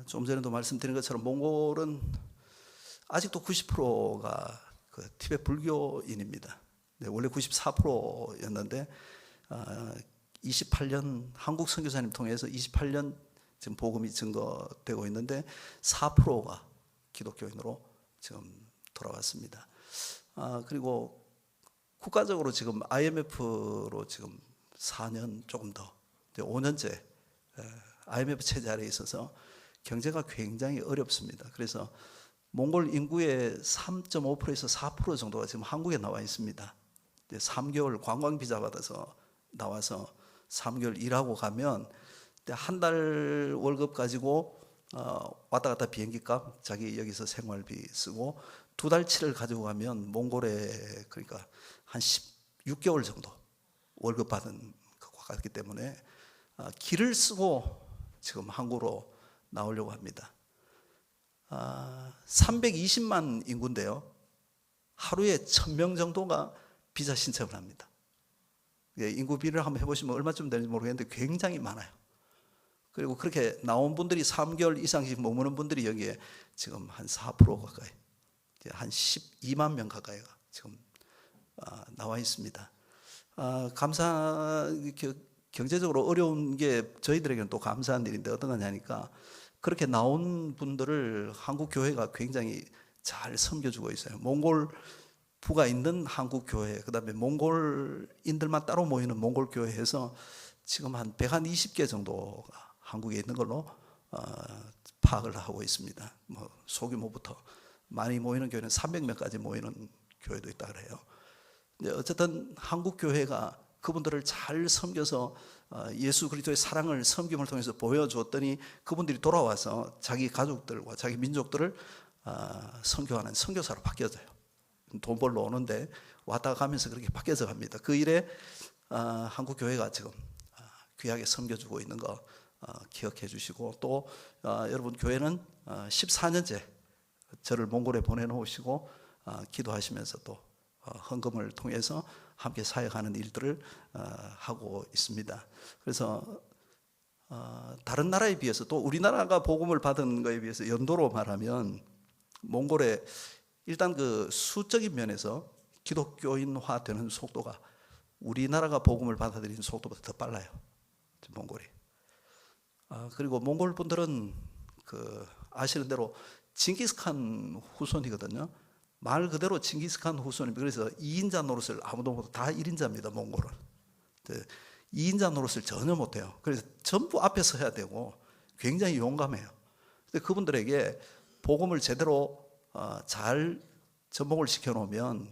좀 전에도 말씀드린 것처럼 몽골은 아직도 90%가 그 티베트 불교인입니다. 네, 원래 94%였는데 28년 한국 선교사님 통해서 28년 지금 복음이 증거되고 있는데 4%가 기독교인으로 지금 돌아왔습니다. 그리고 국가적으로 지금 IMF로 지금 4년 조금 더 5년째 IMF 체제 아래에 있어서 경제가 굉장히 어렵습니다. 그래서 몽골 인구의 3.5%에서 4% 정도가 지금 한국에 나와 있습니다. 3개월 관광 비자 받아서 나와서 3개월 일하고 가면 한 달 월급 가지고 왔다 갔다 비행기 값, 자기 여기서 생활비 쓰고 2달치를 가지고 가면 몽골에 그러니까 한 16개월 정도 월급 받은 것과 같기 때문에 길을 쓰고 지금 한국으로 나오려고 합니다. 320만 인구인데요. 하루에 1000명 정도가 비자 신청을 합니다. 인구 비례를 한번 해보시면 얼마쯤 되는지 모르겠는데 굉장히 많아요. 그리고 그렇게 나온 분들이 3개월 이상씩 머무는 분들이 여기에 지금 한 4% 가까이, 한 12만 명 가까이가 지금 나와 있습니다. 경제적으로 어려운 게 저희들에게는 또 감사한 일인데 어떤 거냐니까 그렇게 나온 분들을 한국 교회가 굉장히 잘 섬겨주고 있어요. 몽골 부가 있는 한국 교회, 그다음에 몽골인들만 따로 모이는 몽골 교회에서 지금 한 120개 정도가 한국에 있는 걸로 파악을 하고 있습니다. 뭐 소규모부터 많이 모이는 교회는 300명까지 모이는 교회도 있다 그래요. 어쨌든 한국 교회가 그분들을 잘 섬겨서 예수 그리스도의 사랑을 섬김을 통해서 보여주었더니 그분들이 돌아와서 자기 가족들과 자기 민족들을 선교하는 선교사로 바뀌어져요. 돈 벌러 오는데 왔다 가면서 그렇게 바뀌어져 갑니다. 그 일에 한국 교회가 지금 귀하게 섬겨주고 있는 거 기억해 주시고 또 여러분 교회는 14년째 저를 몽골에 보내놓으시고 기도하시면서 또 헌금을 통해서 함께 사역하는 일들을 하고 있습니다. 그래서 다른 나라에 비해서 또 우리나라가 복음을 받은 것에 비해서 연도로 말하면 몽골에 일단 그 수적인 면에서 기독교인화 되는 속도가 우리나라가 복음을 받아들이는 속도보다 더 빨라요. 몽골이. 그리고 몽골 분들은 그 아시는 대로 징기스칸 후손이거든요. 말 그대로 징기스칸 후손입니다. 그래서 2인자 노릇을 아무도 못해요. 다 1인자입니다. 몽골은. 2인자 노릇을 전혀 못해요. 그래서 전부 앞에 서야 되고 굉장히 용감해요. 근데 그분들에게 복음을 제대로 잘 접목을 시켜놓으면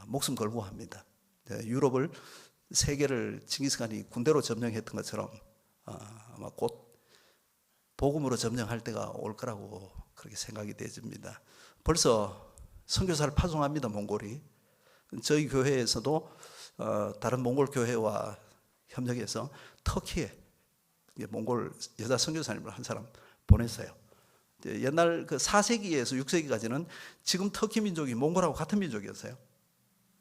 목숨 걸고 합니다. 유럽을 세계를 징기스칸이 군대로 점령했던 것처럼 아마 곧 복음으로 점령할 때가 올 거라고 그렇게 생각이 되집니다. 벌써 선교사를 파송합니다. 몽골이. 저희 교회에서도 다른 몽골 교회와 협력해서 터키에 몽골 여자 선교사님을 한 사람 보냈어요. 옛날 그 4세기에서 6세기까지는 지금 터키 민족이 몽골하고 같은 민족이었어요.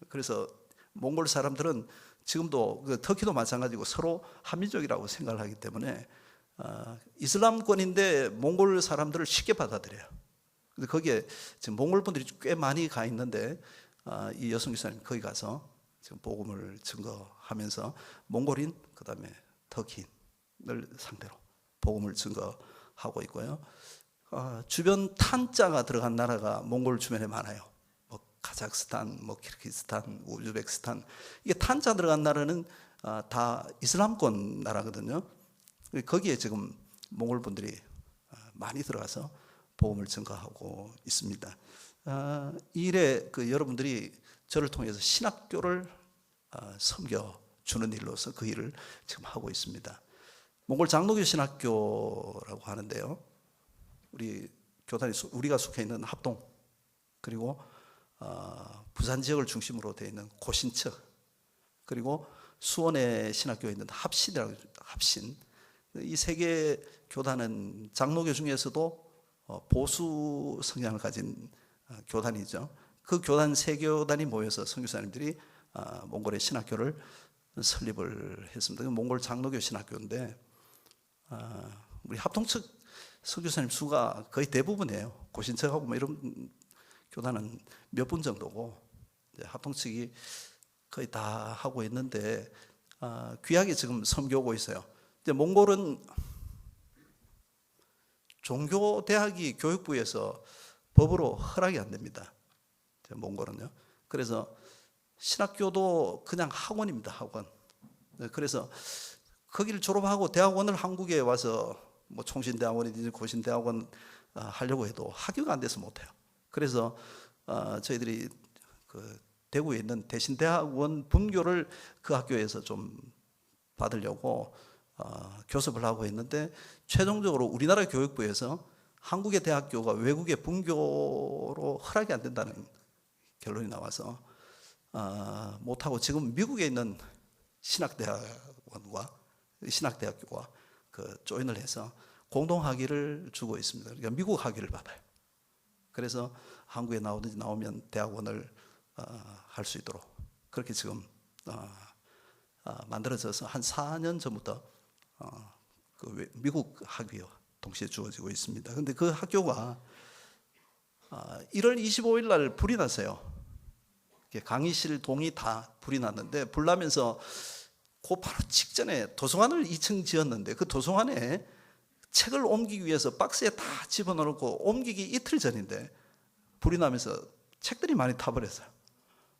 그래서 몽골 사람들은 지금도 그 터키도 마찬가지고 서로 한 민족이라고 생각을 하기 때문에 이슬람권인데 몽골 사람들을 쉽게 받아들여요. 근데 거기에 지금 몽골 분들이 꽤 많이 가 있는데 이 여성 교사님 거기 가서 지금 복음을 증거하면서 몽골인 그다음에 터키인을 상대로 복음을 증거하고 있고요. 주변 탄자가 들어간 나라가 몽골 주변에 많아요. 뭐 카자흐스탄, 뭐 키르기스탄, 우즈베키스탄. 이게 탄자 들어간 나라는 다 이슬람권 나라거든요. 거기에 지금 몽골 분들이 많이 들어가서 복음을 증거하고 있습니다. 이 일에 그 여러분들이 저를 통해서 신학교를 섬겨주는 일로서 그 일을 지금 하고 있습니다. 몽골 장로교 신학교라고 하는데요. 우리 교단이 우리가 속해 있는 합동 그리고 부산 지역을 중심으로 되어 있는 고신처 그리고 수원의 신학교에 있는 합신이라고 합신 이 세 개 교단은 장로교 중에서도 보수 성향을 가진 교단이죠. 그 교단 세 교단이 모여서 선교사님들이 몽골의 신학교를 설립을 했습니다. 몽골 장로교 신학교인데 우리 합동 측 선교사님 수가 거의 대부분이에요. 고신청하고 뭐 이런 교단은 몇 분 정도고 합동측이 거의 다 하고 있는데 귀하게 지금 섬겨오고 있어요. 근데 몽골은 종교대학이 교육부에서 법으로 허락이 안 됩니다. 몽골은요. 그래서 신학교도 그냥 학원입니다. 학원. 그래서 거기를 졸업하고 대학원을 한국에 와서 뭐 총신대학원이든지 고신대학원 하려고 해도 학교가 안 돼서 못해요. 그래서 저희들이 그 대구에 있는 대신대학원 분교를 그 학교에서 좀 받으려고 교습을 하고 있는데 최종적으로 우리나라 교육부에서 한국의 대학교가 외국의 분교로 허락이 안 된다는 결론이 나와서 못하고 지금 미국에 있는 신학대학원과 신학대학교가 그 조인을 해서 공동 학위를 주고 있습니다. 그러니까 미국 학위를 받아요. 그래서 한국에 나오면 대학원을 할 수 있도록 그렇게 지금 만들어져서 한 4년 전부터 그 미국 학위와 동시에 주어지고 있습니다. 그런데 그 학교가 1월 25일 날 불이 났어요. 강의실 동이 다 불이 났는데 불 나면서 그 바로 직전에 도서관을 2층 지었는데 그 도서관에 책을 옮기기 위해서 박스에 다 집어넣고 옮기기 이틀 전인데 불이 나면서 책들이 많이 타버렸어요.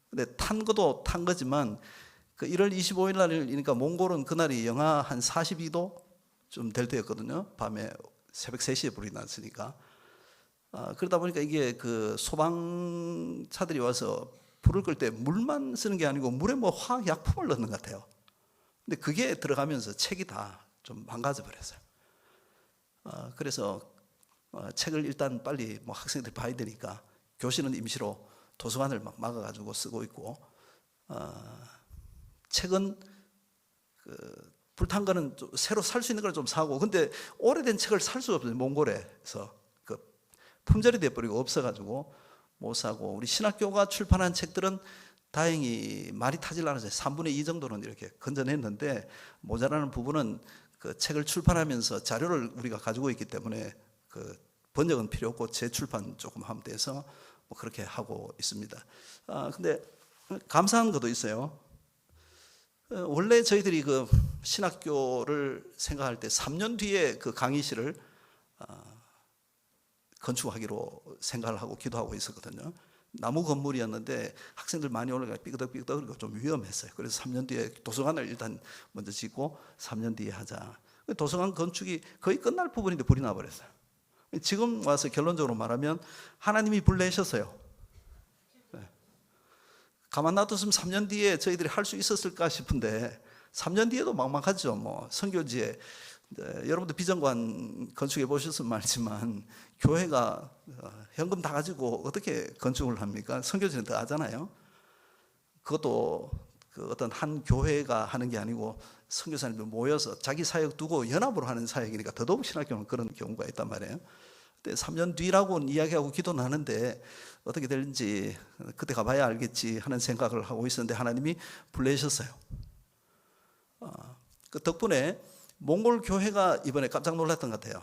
근데 탄 것도 탄 거지만 그 1월 25일 날이니까 몽골은 그날이 영하 한 42도 좀 될 때였거든요. 밤에 새벽 3시에 불이 났으니까. 그러다 보니까 이게 그 소방차들이 와서 불을 끌 때 물만 쓰는 게 아니고 물에 뭐 화학약품을 넣는 것 같아요. 근데 그게 들어가면서 책이 다 좀 망가져 버렸어요. 그래서 책을 일단 빨리 뭐 학생들이 봐야 되니까 교실은 임시로 도서관을 막 막아가지고 쓰고 있고 책은 그 불탄 거는 새로 살 수 있는 걸 좀 사고 근데 오래된 책을 살 수 없어요. 몽골에서 그 품절이 돼버리고 없어가지고 못 사고 우리 신학교가 출판한 책들은 다행히 많이 타질 않았어요. 3분의 2 정도는 이렇게 건져냈는데 모자라는 부분은 그 책을 출판하면서 자료를 우리가 가지고 있기 때문에 그 번역은 필요 없고 재출판 조금 하면 돼서 뭐 그렇게 하고 있습니다. 근데 감사한 것도 있어요. 원래 저희들이 그 신학교를 생각할 때 3년 뒤에 그 강의실을 건축하기로 생각을 하고 기도하고 있었거든요. 나무 건물이었는데 학생들 많이 올라가 삐그덕삐그덕 좀 위험했어요. 그래서 3년 뒤에 도서관을 일단 먼저 짓고 3년 뒤에 하자. 도서관 건축이 거의 끝날 부분인데 불이 나버렸어요. 지금 와서 결론적으로 말하면 하나님이 불 내셨어요. 가만 놔뒀으면 3년 뒤에 저희들이 할 수 있었을까 싶은데 3년 뒤에도 막막하죠. 뭐 선교지에 여러분도 비전관 건축해 보셨으면 알지만 교회가 현금 다 가지고 어떻게 건축을 합니까? 선교지는 더 하잖아요. 그것도 그 어떤 한 교회가 하는 게 아니고 선교사님들 모여서 자기 사역 두고 연합으로 하는 사역이니까 더더욱 신학교는 그런 경우가 있단 말이에요. 근데 3년 뒤라고는 이야기하고 기도는 하는데 어떻게 될지 그때 가봐야 알겠지 하는 생각을 하고 있었는데 하나님이 불러주셨어요. 그 덕분에 몽골 교회가 이번에 깜짝 놀랐던 것 같아요.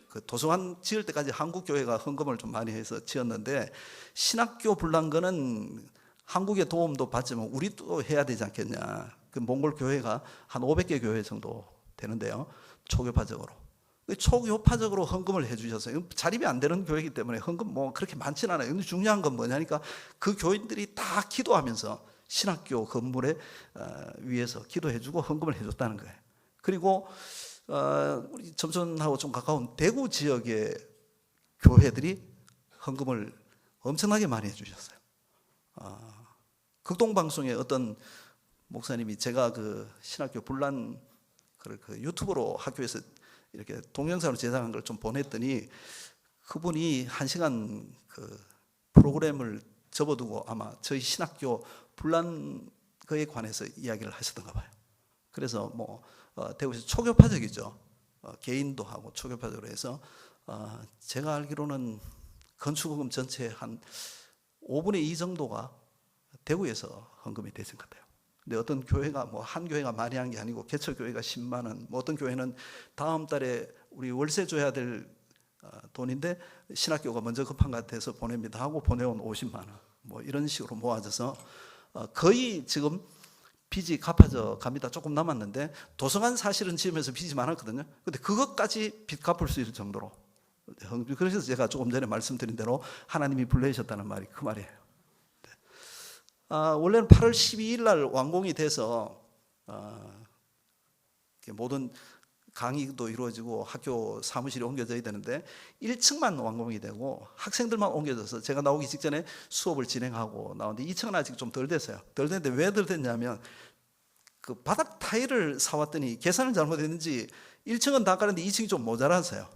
그 도서관 지을 때까지 한국 교회가 헌금을 좀 많이 해서 지었는데 신학교 불난 거는 한국의 도움도 받지만 우리도 해야 되지 않겠냐. 그 몽골 교회가 한 500개 교회 정도 되는데요. 초교파적으로. 초교파적으로 헌금을 해주셨어요. 자립이 안 되는 교회이기 때문에 헌금 뭐 그렇게 많지는 않아요. 근데 중요한 건 뭐냐니까 그 교인들이 다 기도하면서 신학교 건물에 위해서 기도해주고 헌금을 해줬다는 거예요. 그리고 우리 점촌하고 좀 가까운 대구 지역의 교회들이 헌금을 엄청나게 많이 해주셨어요. 극동방송의 어떤 목사님이 제가 그 신학교 분란 그 유튜브로 학교에서 이렇게 동영상으로 제작한 걸 좀 보냈더니 그분이 1시간 그 프로그램을 접어두고 아마 저희 신학교 분란 그에 관해서 이야기를 하셨던가 봐요. 그래서 뭐 대구에서 초교파적이죠. 개인도 하고 초교파적으로 해서 제가 알기로는 건축헌금 전체 한 5분의 2 정도가 대구에서 헌금이 되신 것 같아요. 근데 어떤 교회가 뭐 한 교회가 많이 한 게 아니고 개척 교회가 10만 원, 뭐 어떤 교회는 다음 달에 우리 월세 줘야 될 돈인데 신학교가 먼저 급한 것 같아서 보냅니다 하고 보내온 50만 원 뭐 이런 식으로 모아져서 거의 지금 빚이 갚아져 갑니다. 조금 남았는데 도서관 사실은 지으면서 빚이 많았거든요. 근데 그것까지 빚 갚을 수 있을 정도로. 그래서 제가 조금 전에 말씀드린 대로 하나님이 불러주셨다는 말이 그 말이에요. 원래는 8월 12일 날 완공이 돼서 모든 강의도 이루어지고 학교 사무실이 옮겨져야 되는데 1층만 완공이 되고 학생들만 옮겨져서 제가 나오기 직전에 수업을 진행하고 나오는데 2층은 아직 좀 덜 됐어요. 덜 됐는데 왜 덜 됐냐면 그 바닥 타일을 사왔더니 계산을 잘못했는지 1층은 다 깔았는데 2층이 좀 모자라서요.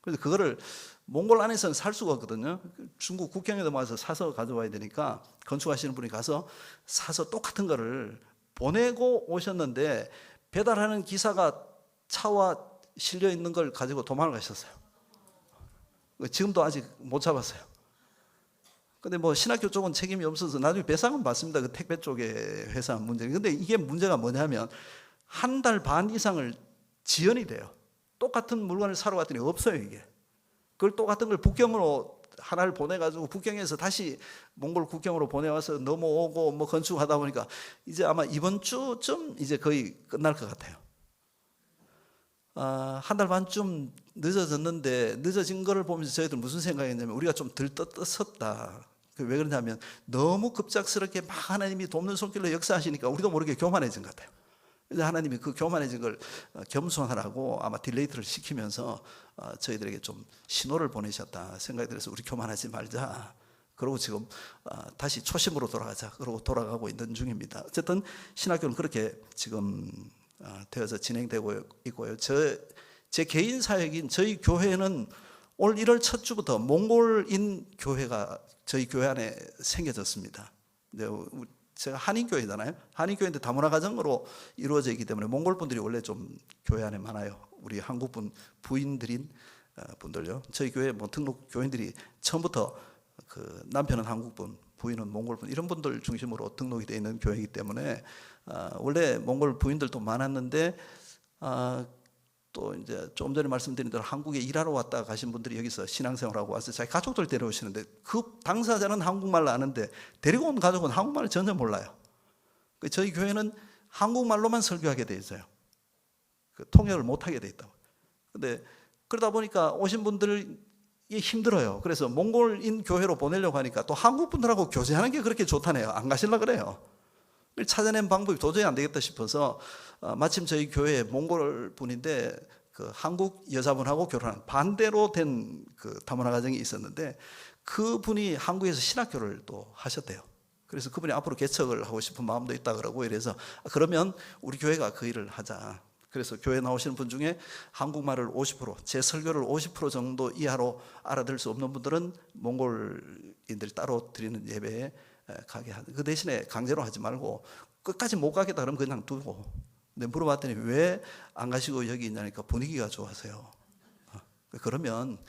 그래서 그거를 몽골 안에서는 살 수가 없거든요. 중국 국경에 넘어가서 사서 가져와야 되니까 건축하시는 분이 가서 사서 똑같은 거를 보내고 오셨는데 배달하는 기사가 차와 실려 있는 걸 가지고 도망을 가셨어요. 지금도 아직 못 잡았어요. 근데 뭐 신학교 쪽은 책임이 없어서 나중에 배상은 받습니다. 그 택배 쪽의 회사 문제. 근데 이게 문제가 뭐냐면 한 달 반 이상을 지연이 돼요. 똑같은 물건을 사러 갔더니 없어요, 이게. 그걸 똑같은 걸 북경으로 하나를 보내가지고 북경에서 다시 몽골 국경으로 보내와서 넘어오고 뭐 건축하다 보니까 이제 아마 이번 주쯤 이제 거의 끝날 것 같아요. 한 달 반쯤 늦어졌는데 늦어진 거를 보면서 저희들 무슨 생각이었냐면 우리가 좀 들떴었다. 왜 그러냐면 너무 급작스럽게 막 하나님이 돕는 손길로 역사하시니까 우리도 모르게 교만해진 것 같아요. 그래서 하나님이 그 교만해진 걸 겸손하라고 아마 딜레이트를 시키면서 저희들에게 좀 신호를 보내셨다 생각이 들어서 우리 교만하지 말자. 그러고 지금 다시 초심으로 돌아가자. 그러고 돌아가고 있는 중입니다. 어쨌든 신학교는 그렇게 지금 되어서 진행되고 있고요. 제 개인 사역인 저희 교회는 올 1월 첫 주부터 몽골인 교회가 저희 교회 안에 생겨졌습니다. 제가 한인교회잖아요. 한인교회인데 다문화 가정으로 이루어져 있기 때문에 몽골 분들이 원래 좀 교회 안에 많아요. 우리 한국분 부인들인 분들요. 저희 교회 뭐 등록 교인들이 처음부터 그 남편은 한국분, 부인은 몽골분 이런 분들 중심으로 등록이 되어 있는 교회이기 때문에 원래 몽골 부인들도 많았는데 또 이제 좀 전에 말씀드린 대로 한국에 일하러 왔다 가신 분들이 여기서 신앙생활하고 와서 자기 가족들 데려오시는데 그 당사자는 한국말을 아는데 데리고 온 가족은 한국말을 전혀 몰라요. 저희 교회는 한국말로만 설교하게 돼 있어요. 통역을 못하게 돼 있다고. 근데 그러다 보니까 오신 분들이 힘들어요. 그래서 몽골인 교회로 보내려고 하니까 또 한국 분들하고 교제하는 게 그렇게 좋다네요. 안 가시려고 그래요. 찾아낸 방법이 도저히 안 되겠다 싶어서 마침 저희 교회에 몽골 분인데 그 한국 여자분하고 결혼한 반대로 된 그 다문화 가정이 있었는데 그분이 한국에서 신학교를 또 하셨대요. 그래서 그분이 앞으로 개척을 하고 싶은 마음도 있다 그러고 이래서 그러면 우리 교회가 그 일을 하자. 그래서 교회 나오시는 분 중에 한국말을 50%, 제 설교를 50% 정도 이하로 알아들을 수 없는 분들은 몽골인들 따로 드리는 예배에 가게 하는. 그 대신에 강제로 하지 말고 끝까지 못 가겠다 그러면 그냥 두고. 근데 물어봤더니 왜 안 가시고 여기 있냐니까 분위기가 좋아서요. 그러면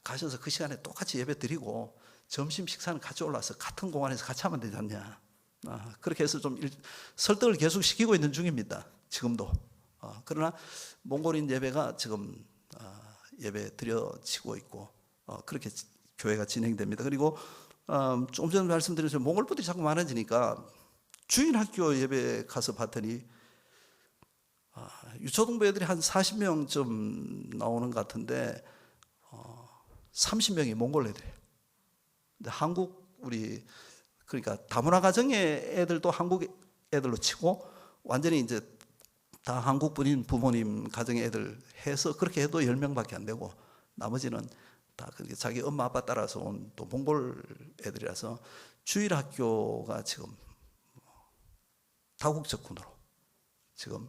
가셔서 그 시간에 똑같이 예배 드리고 점심 식사는 같이 올라와서 같은 공간에서 같이 하면 되지 않냐. 그렇게 해서 좀 설득을 계속 시키고 있는 중입니다. 지금도. 그러나 몽골인 예배가 지금 예배 드려지고 있고 그렇게 교회가 진행됩니다. 그리고 좀 전에 말씀드린 것처럼 몽골 분들이 자꾸 많아지니까 주일학교 예배 가서 봤더니 유초등부 애들이 한 40명쯤 나오는 것 같은데 30명이 몽골 애들이에요. 근데 한국 우리 그러니까 다문화 가정의 애들도 한국 애들로 치고 완전히 이제 다 한국분인 부모님 가정의 애들 해서 그렇게 해도 10명밖에 안 되고 나머지는 다 자기 엄마 아빠 따라서 온 또 몽골 애들이라서 주일학교가 지금 다국적군으로 지금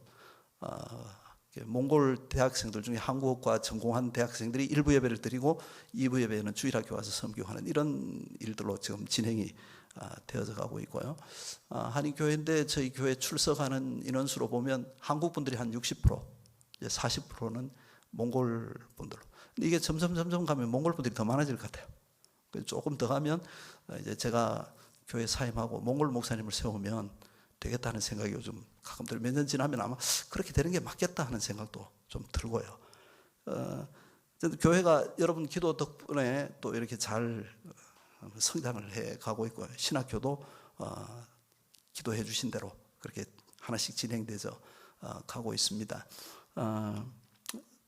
몽골 대학생들 중에 한국어과 전공한 대학생들이 1부 예배를 드리고 2부 예배는 주일학교 와서 섬교하는 이런 일들로 지금 진행이 되어져 가고 있고요. 한인교회인데 저희 교회 출석하는 인원수로 보면 한국분들이 한 60%, 40%는 몽골 분들로. 근데 이게 점점 가면 몽골 분들이 더 많아질 것 같아요. 조금 더 가면 이제 제가 교회 사임하고 몽골 목사님을 세우면 되겠다는 생각이 요즘 가끔 들어요. 몇 년 지나면 아마 그렇게 되는 게 맞겠다 하는 생각도 좀 들고요. 교회가 여러분 기도 덕분에 또 이렇게 잘 성장을 해 가고 있고, 신학교도 기도해 주신 대로 그렇게 하나씩 진행되죠 가고 있습니다.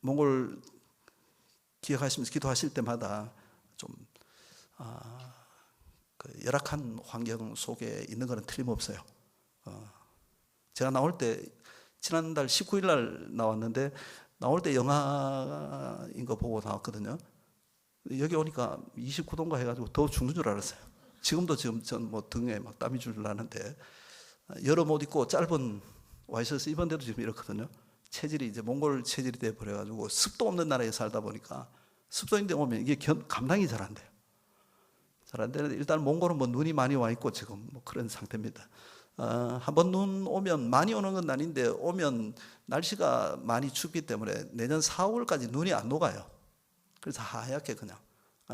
몽골 기억하시면서 기도하실 때마다 좀 그 열악한 환경 속에 있는 것은 틀림없어요. 제가 나올 때 지난달 19일 날 나왔는데, 나올 때 영하인 거 보고 나왔거든요. 여기 오니까 29도인가 해가지고 더 죽는 줄 알았어요. 지금도 전 뭐 등에 막 땀이 줄라는데, 여름 옷 입고 짧은 와이셔츠 입은데도 지금 이렇거든요. 체질이 이제 몽골 체질이 돼 버려가지고, 습도 없는 나라에 살다 보니까 습도인데 오면 이게 감당이 잘 안 돼요. 잘 안 되는데, 일단 몽골은 뭐 눈이 많이 와 있고 지금 뭐 그런 상태입니다. 한번 눈 오면, 많이 오는 건 아닌데 오면 날씨가 많이 춥기 때문에 내년 4월까지 눈이 안 녹아요. 그래서 하얗게 그냥,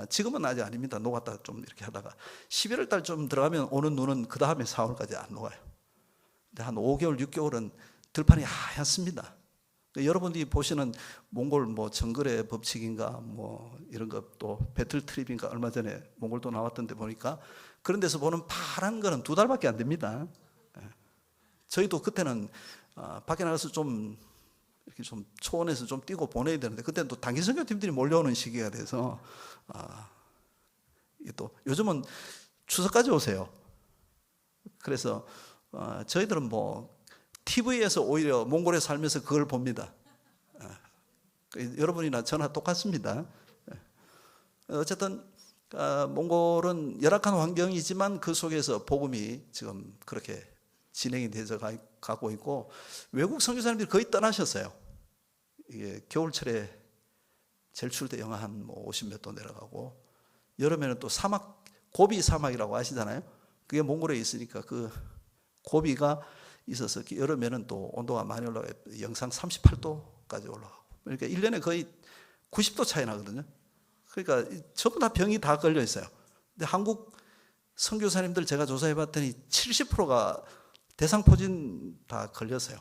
지금은 아직 아닙니다. 녹았다 좀 이렇게 하다가 11월 달 좀 들어가면 오는 눈은 그 다음에 4월까지 안 녹아요. 근데 한 5개월 6개월은 들판이 하얗습니다. 여러분들이 보시는 몽골 뭐 정글의 법칙인가 뭐 이런 것도 배틀 트립인가 얼마 전에 몽골도 나왔던데 보니까, 그런 데서 보는 파란 거는 2달밖에 안 됩니다. 저희도 그때는 밖에 나가서 좀 이렇게 좀 초원에서 좀 뛰고 보내야 되는데, 그때는 또 단기 선교팀들이 몰려오는 시기가 돼서 이게 또 요즘은 추석까지 오세요. 그래서 저희들은 뭐 TV에서 오히려 몽골에 살면서 그걸 봅니다. 여러분이나 저나 똑같습니다. 어쨌든 몽골은 열악한 환경이지만 그 속에서 복음이 지금 그렇게 진행이 되어 가고 있고, 외국 선교사님들이 거의 떠나셨어요. 이게 겨울철에 제일 추울 때 영하 한 50몇 도 내려가고, 여름에는 또 사막, 고비 사막이라고 아시잖아요. 그게 몽골에 있으니까 그 고비가 있어서 여름에는 또 온도가 많이 올라가요. 영상 38도까지 올라가고, 그러니까 1년에 거의 90도 차이 나거든요. 그러니까 전부 다 병이 다 걸려 있어요. 근데 한국 선교사님들 제가 조사해 봤더니 70%가 대상포진 다 걸렸어요.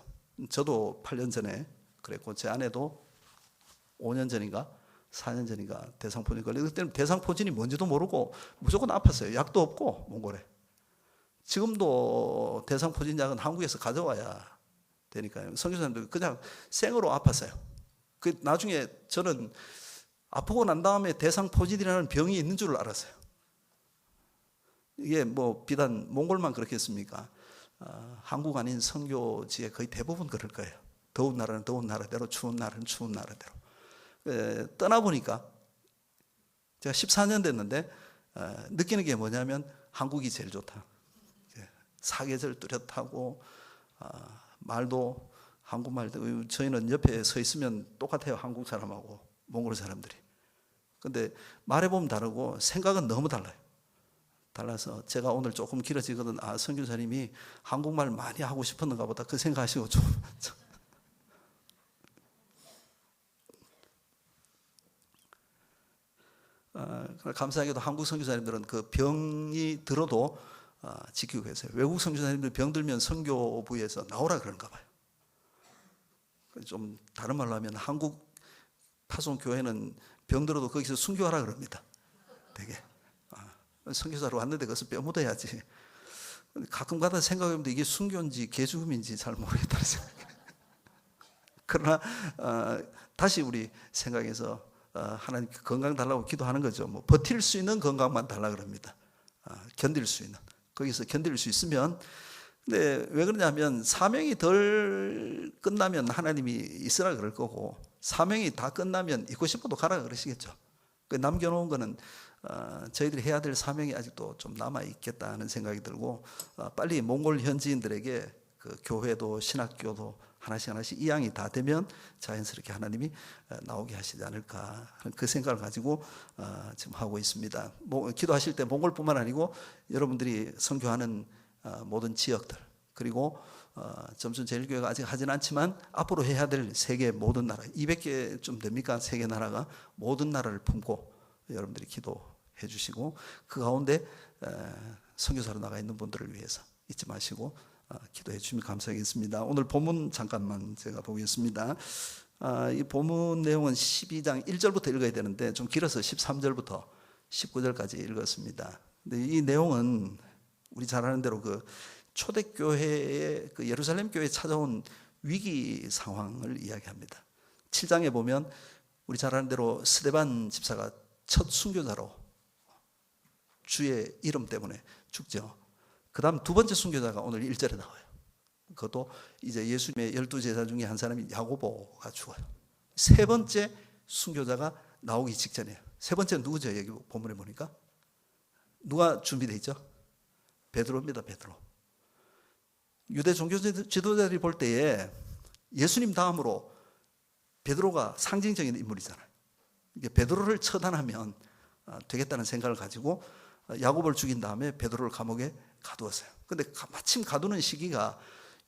저도 8년 전에 그랬고, 제 아내도 5년 전인가 4년 전인가 대상포진 걸리고, 그때는 대상포진이 뭔지도 모르고 무조건 아팠어요. 약도 없고 몽골에. 지금도 대상포진 약은 한국에서 가져와야 되니까요. 선교사님들 그냥 생으로 아팠어요. 그 나중에 저는 아프고 난 다음에 대상포진이라는 병이 있는 줄 알았어요. 이게 뭐 비단 몽골만 그렇겠습니까? 한국 아닌 선교지의 거의 대부분 그럴 거예요. 더운 나라는 더운 나라대로, 추운 나라는 추운 나라대로. 떠나보니까 제가 14년 됐는데 느끼는 게 뭐냐면 한국이 제일 좋다. 사계절 뚜렷하고, 말도 한국말도, 저희는 옆에 서 있으면 똑같아요. 한국 사람하고 몽골 사람들이. 근데 말해보면 다르고 생각은 너무 달라요. 달라서 제가 오늘 조금 길어지거든, 선교사님이 한국말 많이 하고 싶었는가 보다 그 생각하시고 좀 감사하게도 한국 선교사님들은 그 병이 들어도 지키고 계세요. 외국 선교사님들 병 들면 선교부에서 나오라 그러는가 봐요. 좀 다른 말로 하면 한국 파송교회는 병 들어도 거기서 순교하라 그럽니다. 되게 선교사로 왔는데 거기서 뼈 묻어야지. 가끔가다 생각해보면 이게 순교인지 개죽음인지 잘 모르겠다는 생각이. 그러나 다시 우리 생각해서 하나님께 건강 달라고 기도하는 거죠. 뭐 버틸 수 있는 건강만 달라 그럽니다. 견딜 수 있는, 거기서 견딜 수 있으면. 근데 왜 그러냐면 사명이 덜 끝나면 하나님이 있으라 그럴 거고, 사명이 다 끝나면 있고 싶어도 가라 그러시겠죠. 남겨놓은 거는 저희들이 해야 될 사명이 아직도 좀 남아 있겠다는 생각이 들고, 빨리 몽골 현지인들에게 그 교회도 신학교도 하나씩 이양이 다 되면 자연스럽게 하나님이 나오게 하시지 않을까 하는 그 생각을 가지고 지금 하고 있습니다. 기도하실 때 몽골뿐만 아니고 여러분들이 선교하는 모든 지역들, 그리고 점순제일교회가 아직 하진 않지만 앞으로 해야 될 세계 모든 나라, 200개쯤 됩니까? 세계 나라가 모든 나라를 품고 여러분들이 기도해 주시고, 그 가운데 선교사로 나가 있는 분들을 위해서 잊지 마시고 기도해 주시면 감사하겠습니다. 오늘 본문 잠깐만 제가 보겠습니다. 이 본문 내용은 12장 1절부터 읽어야 되는데 좀 길어서 13절부터 19절까지 읽었습니다. 근데 이 내용은 우리 잘 아는 대로 그 초대교회의 그 예루살렘 교회에 찾아온 위기 상황을 이야기합니다. 7장에 보면 우리 잘 아는 대로 스데반 집사가 첫 순교자로 주의 이름 때문에 죽죠. 그 다음 두 번째 순교자가 오늘 1절에 나와요. 그것도 이제 예수님의 12제자 중에 한 사람이 야고보가 죽어요. 세 번째 순교자가 나오기 직전이에요. 세 번째는 누구죠? 여기 본문에 보니까 누가 준비되어 있죠? 베드로입니다. 베드로. 유대 종교 지도자들이 볼 때에 예수님 다음으로 베드로가 상징적인 인물이잖아요. 베드로를 처단하면 되겠다는 생각을 가지고 야고보를 죽인 다음에 베드로를 감옥에 가두었어요. 근데 마침 가두는 시기가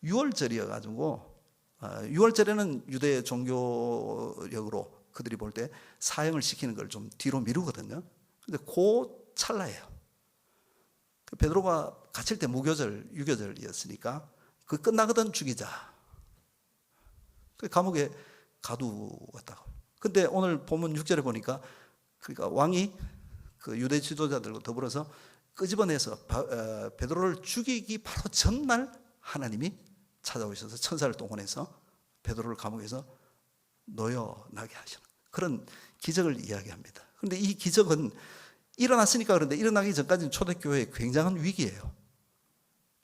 6월절이어 가지고 6월절에는 유대 종교력으로 그들이 볼 때 사형을 시키는 걸 좀 뒤로 미루거든요. 근데 그 찰나예요. 베드로가 갇힐 때 무교절, 유교절이었으니까 그 끝나거든 죽이자. 그 감옥에 가두었다고. 근데 오늘 본문 6절에 보니까 그러니까 왕이 그 유대 지도자들과 더불어서 끄집어내서 베드로를 죽이기 바로 전날 하나님이 찾아오셔서 천사를 동원해서 베드로를 감옥에서 놓여나게 하시는 그런 기적을 이야기합니다. 그런데 이 기적은 일어났으니까 그런데 일어나기 전까지는 초대교회의 굉장한 위기예요.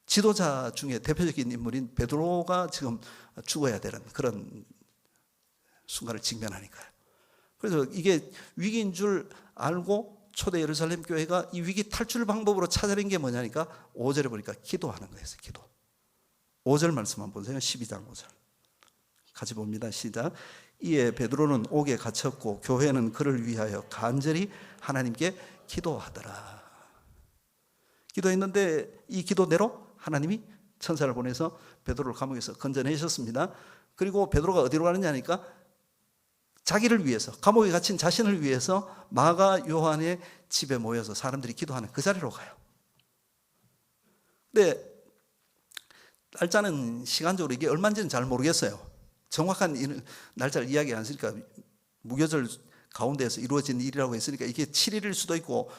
지도자 중에 대표적인 인물인 베드로가 지금 죽어야 되는 그런 순간을 직면하니까요. 그래서 이게 위기인 줄 알고 초대 예루살렘 교회가 이 위기 탈출 방법으로 찾아낸 게 뭐냐니까 5절에 보니까 기도하는 거예요. 기도. 5절 말씀 한번 보세요. 12장 5절. 같이 봅니다. 시작. 이에 베드로는 옥에 갇혔고 교회는 그를 위하여 간절히 하나님께 기도하더라. 기도했는데 이 기도대로 하나님이 천사를 보내서 베드로를 감옥에서 건져내셨습니다. 그리고 베드로가 어디로 가느냐 하니까 자기를 위해서, 감옥에 갇힌 자신을 위해서 마가 요한의 집에 모여서 사람들이 기도하는 그 자리로 가요. 근데 날짜는 시간적으로 이게 얼마인지는 잘 모르겠어요. 정확한 날짜를 이야기 안 했으니까 무교절 가운데에서 이루어진 일이라고 했으니까 이게 7일일 수도 있고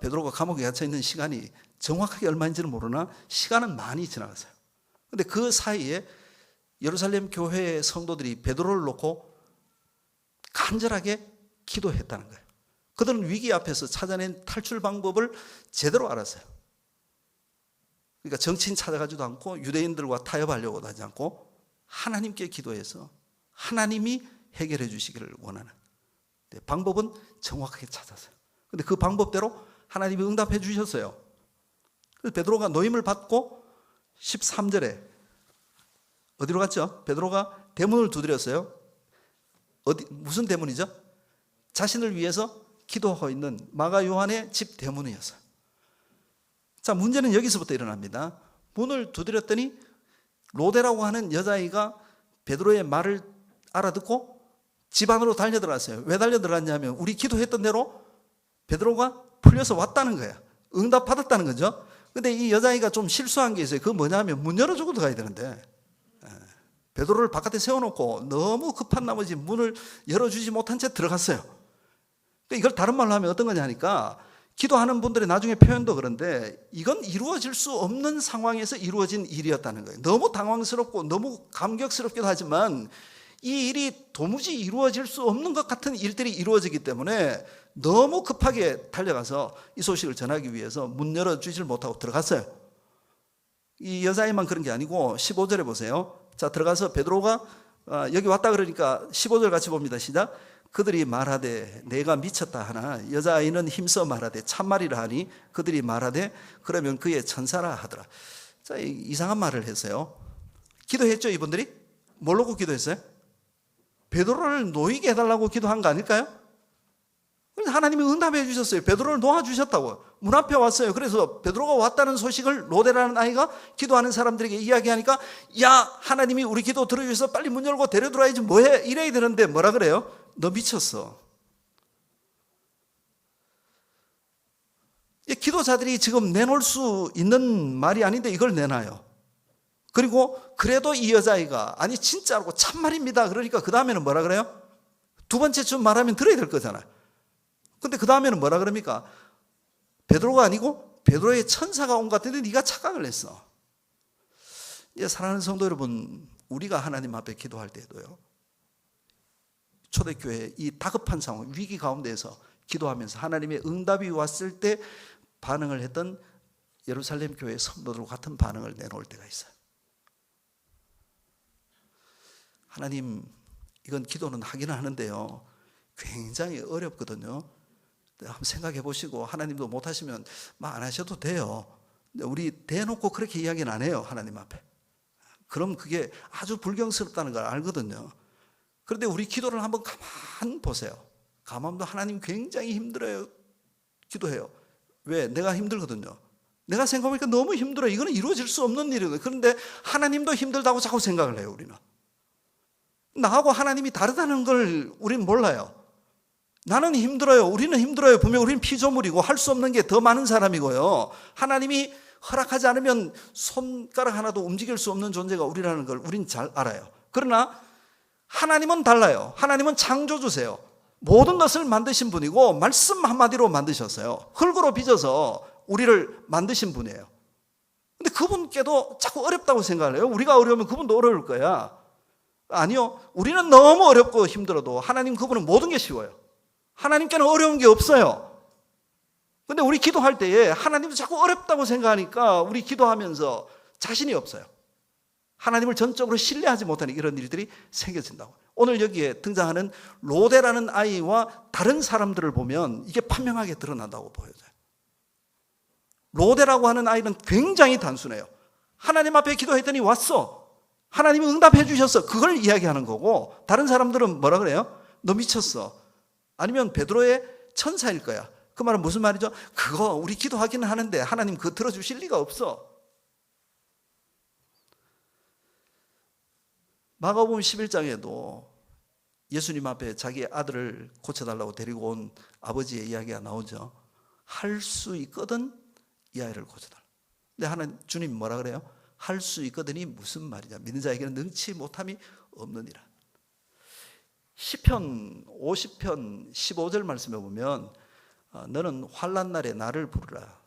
베드로가 감옥에 갇혀 있는 시간이 정확하게 얼마인지는 모르나 시간은 많이 지나갔어요. 그런데 그 사이에 예루살렘 교회의 성도들이 베드로를 놓고 간절하게 기도했다는 거예요. 그들은 위기 앞에서 찾아낸 탈출 방법을 제대로 알았어요. 그러니까 정치인 찾아가지도 않고 유대인들과 타협하려고도 하지 않고 하나님께 기도해서 하나님이 해결해 주시기를 원하는 방법은 정확하게 찾았어요. 그런데 그 방법대로 하나님이 응답해 주셨어요. 그래서 베드로가 노임을 받고 13절에 어디로 갔죠? 베드로가 대문을 두드렸어요. 무슨 대문이죠? 자신을 위해서 기도하고 있는 마가 요한의 집 대문이었어요. 자, 문제는 여기서부터 일어납니다. 문을 두드렸더니 로데라고 하는 여자아이가 베드로의 말을 알아듣고 집 안으로 달려들어갔어요. 왜 달려들어갔냐면 우리 기도했던 대로 베드로가 풀려서 왔다는 거야. 응답받았다는 거죠. 근데 이 여자아이가 좀 실수한 게 있어요. 그건 뭐냐면 문 열어주고 들어가야 되는데 베드로를 바깥에 세워놓고 너무 급한 나머지 문을 열어주지 못한 채 들어갔어요. 그러니까 이걸 다른 말로 하면 어떤 거냐 하니까 기도하는 분들의 나중에 표현도 그런데 이건 이루어질 수 없는 상황에서 이루어진 일이었다는 거예요. 너무 당황스럽고 너무 감격스럽기도 하지만 이 일이 도무지 이루어질 수 없는 것 같은 일들이 이루어지기 때문에 너무 급하게 달려가서 이 소식을 전하기 위해서 문 열어주질 못하고 들어갔어요. 이 여자애만 그런 게 아니고 15절에 보세요. 자, 들어가서 베드로가 여기 왔다 그러니까 15절 같이 봅니다. 시작. 그들이 말하되 내가 미쳤다 하나 여자아이는 힘써 말하되 참말이라 하니 그들이 말하되 그러면 그의 천사라 하더라. 자, 이상한 말을 했어요. 기도했죠, 이분들이? 뭘 놓고 기도했어요? 베드로를 놓이게 해달라고 기도한 거 아닐까요? 하나님이 응답해 주셨어요. 베드로를 놓아주셨다고. 문 앞에 왔어요. 그래서 베드로가 왔다는 소식을 로데라는 아이가 기도하는 사람들에게 이야기하니까 야, 하나님이 우리 기도 들어주셔서 빨리 문 열고 데려들어야지 뭐해? 이래야 되는데 뭐라 그래요? 너 미쳤어. 기도자들이 지금 내놓을 수 있는 말이 아닌데 이걸 내놔요. 그리고 그래도 이 여자아이가 아니 진짜로 참말입니다. 그러니까 그 다음에는 뭐라 그래요? 두 번째쯤 말하면 들어야 될 거잖아요. 근데 그 다음에는 뭐라 그럽니까? 베드로가 아니고 베드로의 천사가 온 것 같은데 네가 착각을 했어. 이제 사랑하는 성도 여러분, 우리가 하나님 앞에 기도할 때도요, 초대교회 이 다급한 상황, 위기 가운데에서 기도하면서 하나님의 응답이 왔을 때 반응을 했던 예루살렘 교회 성도들과 같은 반응을 내놓을 때가 있어요. 하나님, 이건 기도는 하기는 하는데요, 굉장히 어렵거든요. 한번 생각해 보시고 하나님도 못하시면 말 안 하셔도 돼요. 우리 대놓고 그렇게 이야기는 안 해요, 하나님 앞에. 그럼 그게 아주 불경스럽다는 걸 알거든요. 그런데 우리 기도를 한번 가만 보세요. 가만 보면 하나님 굉장히 힘들어요. 기도해요. 왜? 내가 힘들거든요. 내가 생각해보니까 너무 힘들어요. 이거는 이루어질 수 없는 일이거든요. 그런데 하나님도 힘들다고 자꾸 생각을 해요, 우리는. 나하고 하나님이 다르다는 걸 우리는 몰라요. 나는 힘들어요. 우리는 힘들어요. 분명 우리는 피조물이고 할 수 없는 게 더 많은 사람이고요. 하나님이 허락하지 않으면 손가락 하나도 움직일 수 없는 존재가 우리라는 걸 우린 잘 알아요. 그러나 하나님은 달라요. 하나님은 창조주세요. 모든 것을 만드신 분이고 말씀 한마디로 만드셨어요. 흙으로 빚어서 우리를 만드신 분이에요. 근데 그분께도 자꾸 어렵다고 생각을 해요. 우리가 어려우면 그분도 어려울 거야. 아니요. 우리는 너무 어렵고 힘들어도 하나님 그분은 모든 게 쉬워요. 하나님께는 어려운 게 없어요. 근데 우리 기도할 때에 하나님도 자꾸 어렵다고 생각하니까 우리 기도하면서 자신이 없어요. 하나님을 전적으로 신뢰하지 못하는 이런 일들이 생겨진다고. 오늘 여기에 등장하는 로데라는 아이와 다른 사람들을 보면 이게 판명하게 드러난다고 보여져요. 로데라고 하는 아이는 굉장히 단순해요. 하나님 앞에 기도했더니 왔어. 하나님이 응답해 주셨어. 그걸 이야기하는 거고, 다른 사람들은 뭐라 그래요? 너 미쳤어. 아니면 베드로의 천사일 거야. 그 말은 무슨 말이죠? 그거 우리 기도하기는 하는데 하나님 그거 들어주실 리가 없어. 마가복음 11장에도 예수님 앞에 자기 아들을 고쳐달라고 데리고 온 아버지의 이야기가 나오죠. 할 수 있거든 이 아이를 고쳐달라. 근데 하나님 주님 뭐라 그래요? 할 수 있거든이 무슨 말이냐? 믿는 자에게는 능치 못함이 없느니라. 시편 50편 15절 말씀에 보면 너는 환난 날에 나를 부르라.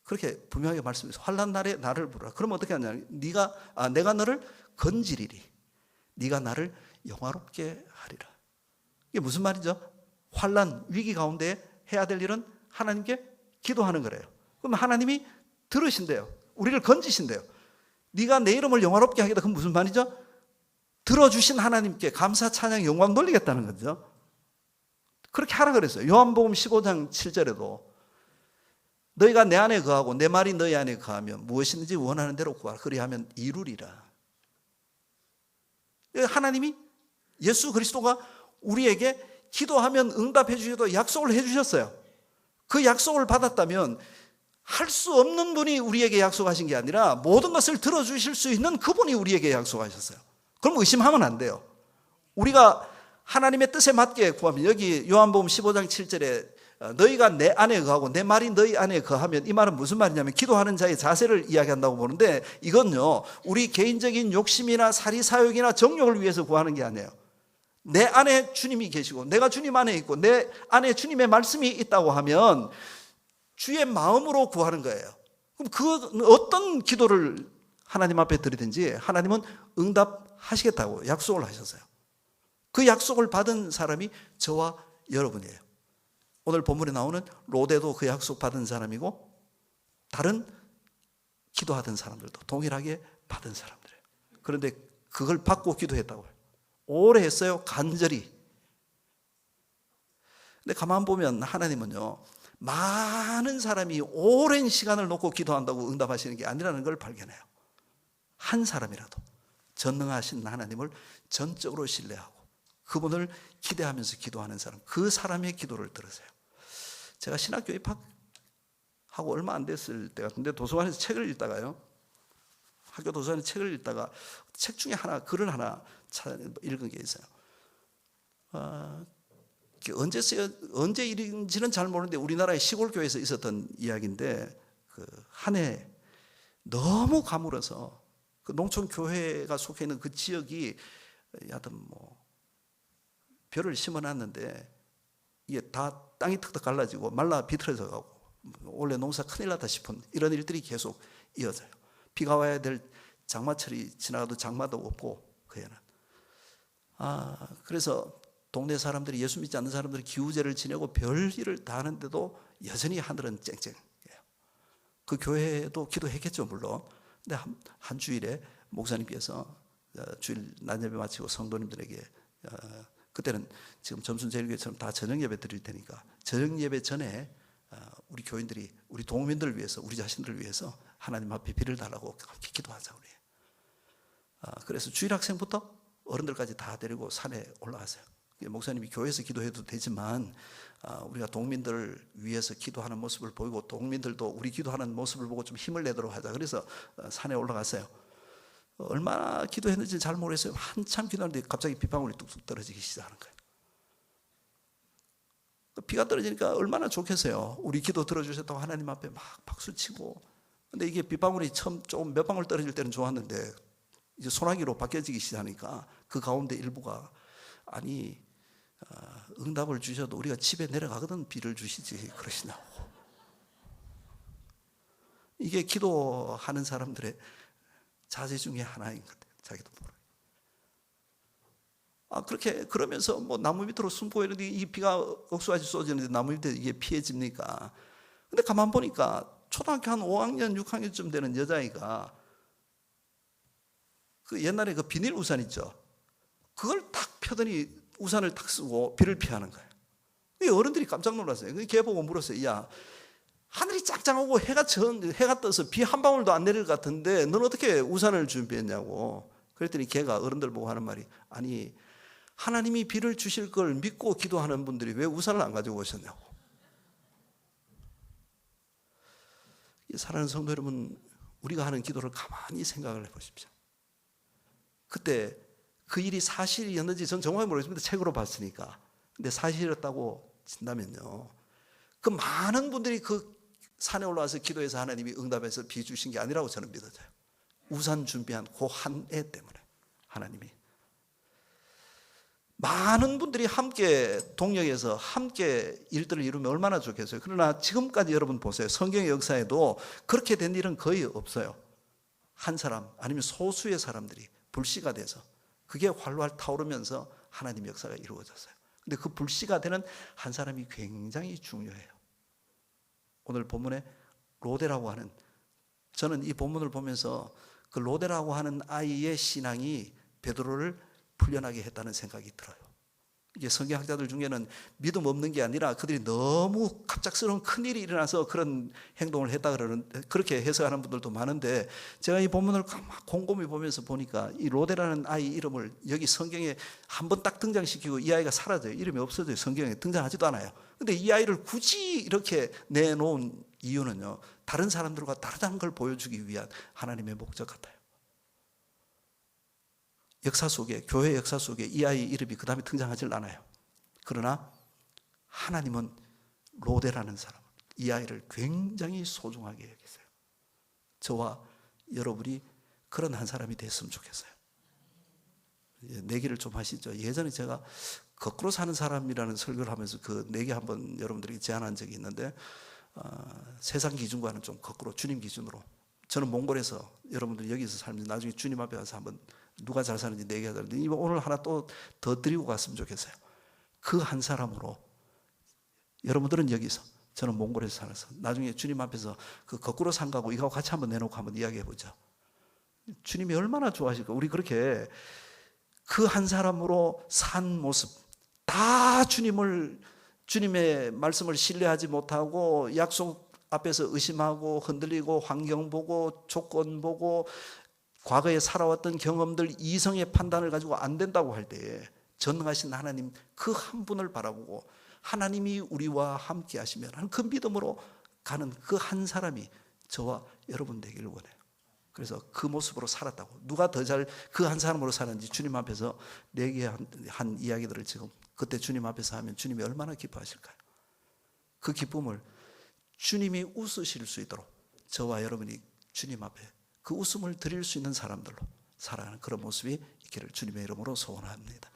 그렇게 분명하게 말씀해서 환난 날에 나를 부르라. 그러면 어떻게 하냐? 내가 너를 건지리리. 네가 나를 영화롭게 하리라. 이게 무슨 말이죠? 환난 위기 가운데 해야 될 일은 하나님께 기도하는 거래요. 그럼 하나님이 들으신대요. 우리를 건지신대요. 네가 내 이름을 영화롭게 하겠다. 그럼 무슨 말이죠? 들어주신 하나님께 감사, 찬양, 영광 돌리겠다는 거죠. 그렇게 하라 그랬어요. 요한복음 15장 7절에도 너희가 내 안에 거하고 내 말이 너희 안에 거하면 무엇이든지 원하는 대로 구하라. 그리하면 이루리라. 하나님이 예수 그리스도가 우리에게 기도하면 응답해 주셔도 약속을 해 주셨어요. 그 약속을 받았다면 할 수 없는 분이 우리에게 약속하신 게 아니라 모든 것을 들어주실 수 있는 그분이 우리에게 약속하셨어요. 그럼 의심하면 안 돼요. 우리가 하나님의 뜻에 맞게 구하면, 여기 요한복음 15장 7절에 너희가 내 안에 거하고 내 말이 너희 안에 거하면, 이 말은 무슨 말이냐면 기도하는 자의 자세를 이야기한다고 보는데, 이건요 우리 개인적인 욕심이나 사리사욕이나 정욕을 위해서 구하는 게 아니에요. 내 안에 주님이 계시고 내가 주님 안에 있고 내 안에 주님의 말씀이 있다고 하면 주의 마음으로 구하는 거예요. 그럼 그 어떤 기도를 하나님 앞에 드리든지 하나님은 응답하시겠다고 약속을 하셨어요. 그 약속을 받은 사람이 저와 여러분이에요. 오늘 본문에 나오는 로데도 그 약속 받은 사람이고 다른 기도하던 사람들도 동일하게 받은 사람들이에요. 그런데 그걸 받고 기도했다고 해요. 오래 했어요. 간절히. 근데 가만 보면 하나님은요 많은 사람이 오랜 시간을 놓고 기도한다고 응답하시는 게 아니라는 걸 발견해요. 한 사람이라도 전능하신 하나님을 전적으로 신뢰하고 그분을 기대하면서 기도하는 사람, 그 사람의 기도를 들으세요. 제가 신학교 입학하고 얼마 안 됐을 때 같은데 도서관에서 책을 읽다가요, 학교 도서관에서 책을 읽다가 책 중에 하나, 글을 하나 읽은 게 있어요. 언제 일인지는 잘 모르는데 우리나라의 시골 교회에서 있었던 이야기인데, 그 한 해 너무 가물어서 그 농촌 교회가 속해 있는 그 지역이 하여튼 뭐 벼를 심어놨는데 이게 다 땅이 턱턱 갈라지고 말라 비틀어져 가고 원래 농사 큰일 났다 싶은 이런 일들이 계속 이어져요. 비가 와야 될 장마철이 지나가도 장마도 없고 그에는 그래서 동네 사람들이 예수 믿지 않는 사람들이 기우제를 지내고 별일을 다 하는데도 여전히 하늘은 쨍쨍해요. 그 교회도 기도했겠죠 물론. 근데 한 주일에 목사님께서 주일 낮 예배 마치고 성도님들에게 그때는 지금 점순제일교회처럼 다 저녁 예배 드릴 테니까 저녁 예배 전에 우리 교인들이 우리 동민들을 위해서 우리 자신들을 위해서 하나님 앞에 비를 달라고 함께 기도하자 우리. 그래서 주일 학생부터 어른들까지 다 데리고 산에 올라가세요. 목사님이 교회에서 기도해도 되지만 우리가 동민들을 위해서 기도하는 모습을 보이고 동민들도 우리 기도하는 모습을 보고 좀 힘을 내도록 하자. 그래서 산에 올라갔어요. 얼마나 기도했는지 잘 모르겠어요. 한참 기도하는데 갑자기 빗방울이 뚝뚝 떨어지기 시작하는 거예요. 비가 떨어지니까 얼마나 좋겠어요. 우리 기도 들어주셨다고 하나님 앞에 막 박수치고. 근데 이게 빗방울이 처음 조금 몇 방울 떨어질 때는 좋았는데 이제 소나기로 바뀌어지기 시작하니까 그 가운데 일부가 아니 응답을 주셔도 우리가 집에 내려가거든 비를 주시지 그러시냐고. 이게 기도하는 사람들의 자세 중에 하나인 것 같아요. 자기도 모르게. 그렇게 그러면서 뭐 나무 밑으로 숨고 있는데 이 비가 억수같이 쏟아지는데 나무 밑에 이게 피해집니까? 근데 가만 보니까 초등학교 한 5학년, 6학년쯤 되는 여자아이가 그 옛날에 그 비닐 우산 있죠. 그걸 탁 펴더니 우산을 탁 쓰고 비를 피하는 거예요. 어른들이 깜짝 놀랐어요. 걔 보고 물었어요. 야, 하늘이 짱짱하고 해가 떠서 비 한 방울도 안 내릴 것 같은데 넌 어떻게 우산을 준비했냐고. 그랬더니 걔가 어른들 보고 하는 말이 아니 하나님이 비를 주실 걸 믿고 기도하는 분들이 왜 우산을 안 가지고 오셨냐고. 사랑하는 성도 여러분, 우리가 하는 기도를 가만히 생각을 해보십시오. 그때 그 일이 사실이었는지 전 정확히 모르겠습니다. 책으로 봤으니까. 근데 사실이었다고 친다면요, 그 많은 분들이 그 산에 올라와서 기도해서 하나님이 응답해서 비 주신 게 아니라고 저는 믿어져요. 우산 준비한 그 한 해 때문에 하나님이 많은 분들이 함께 동역해서 함께 일들을 이루면 얼마나 좋겠어요. 그러나 지금까지 여러분 보세요. 성경의 역사에도 그렇게 된 일은 거의 없어요. 한 사람 아니면 소수의 사람들이 불씨가 돼서 그게 활활 타오르면서 하나님 역사가 이루어졌어요. 근데 그 불씨가 되는 한 사람이 굉장히 중요해요. 오늘 본문에 로데라고 하는, 저는 이 본문을 보면서 그 로데라고 하는 아이의 신앙이 베드로를 풀려나게 했다는 생각이 들어요. 이게 성경학자들 중에는 믿음 없는 게 아니라 그들이 너무 갑작스러운 큰일이 일어나서 그런 행동을 했다 그렇게 해석하는 분들도 많은데, 제가 이 본문을 곰곰이 보면서 보니까 이 로데라는 아이 이름을 여기 성경에 한번 딱 등장시키고 이 아이가 사라져요. 이름이 없어져요. 성경에 등장하지도 않아요. 근데 이 아이를 굳이 이렇게 내놓은 이유는요, 다른 사람들과 다르다는 걸 보여주기 위한 하나님의 목적 같아요. 역사 속에, 교회 역사 속에 이 아이 이름이 그 다음에 등장하질 않아요. 그러나 하나님은 로데라는 사람, 이 아이를 굉장히 소중하게 여기세요. 저와 여러분이 그런 한 사람이 됐으면 좋겠어요. 내기를 좀 하시죠. 예전에 제가 거꾸로 사는 사람이라는 설교를 하면서 그 내기 한번 여러분들에게 제안한 적이 있는데, 세상 기준과는 좀 거꾸로 주님 기준으로, 저는 몽골에서 여러분들 여기서 살면 나중에 주님 앞에 가서 한번 누가 잘 사는지 내기하자는데 오늘 하나 또 더 드리고 갔으면 좋겠어요. 그 한 사람으로 여러분들은 여기서, 저는 몽골에서 살아서 나중에 주님 앞에서 그 거꾸로 산 거하고 이거하고 같이 한번 내놓고 한번 이야기해 보죠. 주님이 얼마나 좋아하실까. 우리 그렇게 그 한 사람으로 산 모습, 다 주님의 말씀을 신뢰하지 못하고 약속 앞에서 의심하고 흔들리고 환경 보고 조건 보고 과거에 살아왔던 경험들, 이성의 판단을 가지고 안 된다고 할 때에 전능하신 하나님 그 한 분을 바라보고 하나님이 우리와 함께 하시면 하는 그 믿음으로 가는 그 한 사람이 저와 여러분 되기를 원해요. 그래서 그 모습으로 살았다고, 누가 더 잘 그 한 사람으로 사는지 주님 앞에서 내기한 이야기들을 지금 그때 주님 앞에서 하면 주님이 얼마나 기뻐하실까요? 그 기쁨을 주님이 웃으실 수 있도록 저와 여러분이 주님 앞에 그 웃음을 드릴 수 있는 사람들로 살아가는 그런 모습이 있기를 주님의 이름으로 소원합니다.